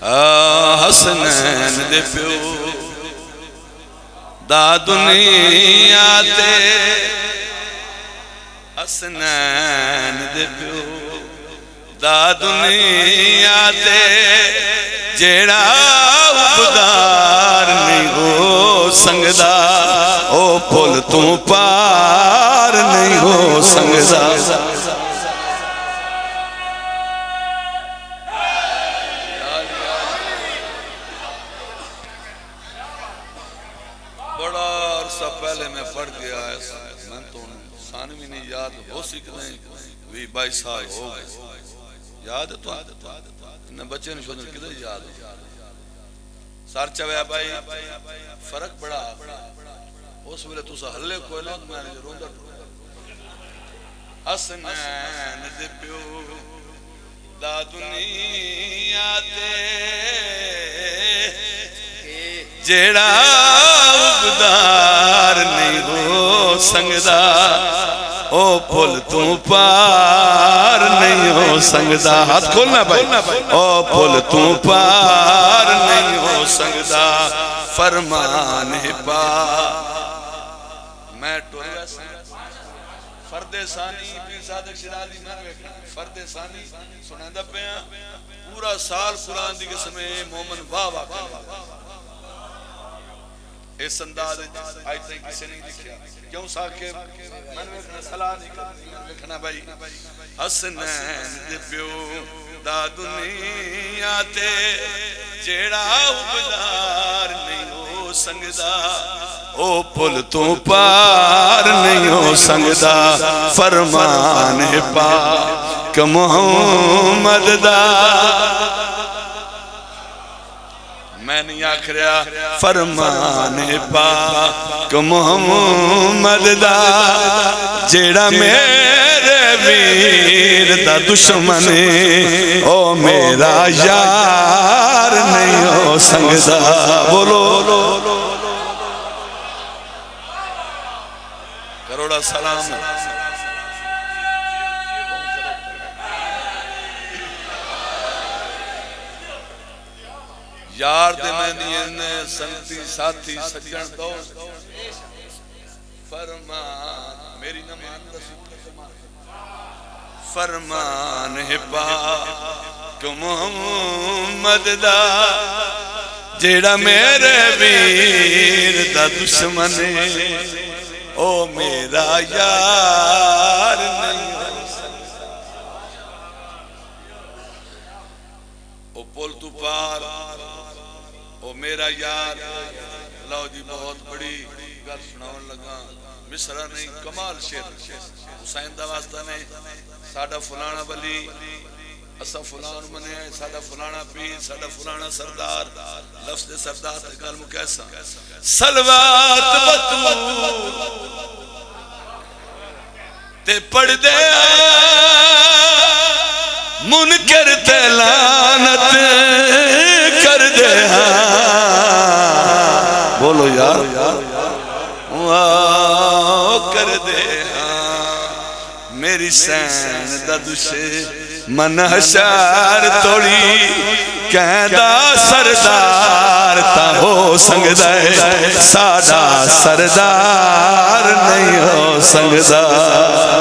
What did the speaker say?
حسنین دے پیو دا دنیا تے حسنین دے پیو دا دنیا تے جیڑا عبدار نہیں ہو سنگدا او پھل تو پار نہیں ہو سنگدا بڑا عرصہ پہلے میں پڑھ گیا ہے میں تو ثانوی نہیں یاد ہو سکتے ہیں 22 سال ہو گئے یاد ہے تو انہیں بچے نے شدن کدھر یاد ہو سار چویا بھائی فرق بڑا اس ویلے تو سا حلے کوئی لوگ میں نے روندہ حسنین دے پیو دا دنیا تے جیڑا عبدار نہیں ہو سنگدا او پھل تو پار نہیں ہو سنگدا ہاتھ کھولنا بھائی او پھل تو پار نہیں ہو سنگدا فرمان پا میں ٹویا فرد ثانی پیر صادق شرازی میں فرد ثانی سنیندہ پہاں پورا سال قرآن دی قسم مومن واہ واہ اس انداز آیتیں کسی نہیں دکھیا کیوں ساکب من ویکھنا صلاح نہیں کرتی من ویکھنا بھائی حسنین دے پیو دا دنیا تے جیڑا عبدار نہیں ہو سنگدا او پھل تو پار نہیں ہو سنگدا فرمان پاک محمد دا میں نہیں آکھریا فرمان پاک محمد دا جیڑا میرے ویر دا دشمن او میرا یار نہیں ہو سنگدا بولو کروڑا سلام یار دے میں دیئے سنگتی ساتھی سجن دوست فرمان میری نمان فرمان پاک محمد دا جیڑا میرے ویر دا دشمن او میرا یار نہیں او پل تو پار او میرا یار لو جی بہت بڑی گل سناون لگا مصرہ نہیں کمال شیر حسین دا واسطہ نے ساڑھا فلانا ولی اسا فلان منے ساڑھا فلانا پیر ساڑھا فلانا سردار لفظ سردار تکال مکیسا سلوات بطو تے پڑھ دے منکر تے لعنت کر دے بولو یار کر دے میری سین دا دشے من حشار توڑی کہندہ سردار تا ہو سنگدہ ساڑھا سردار نہیں ہو سنگدہ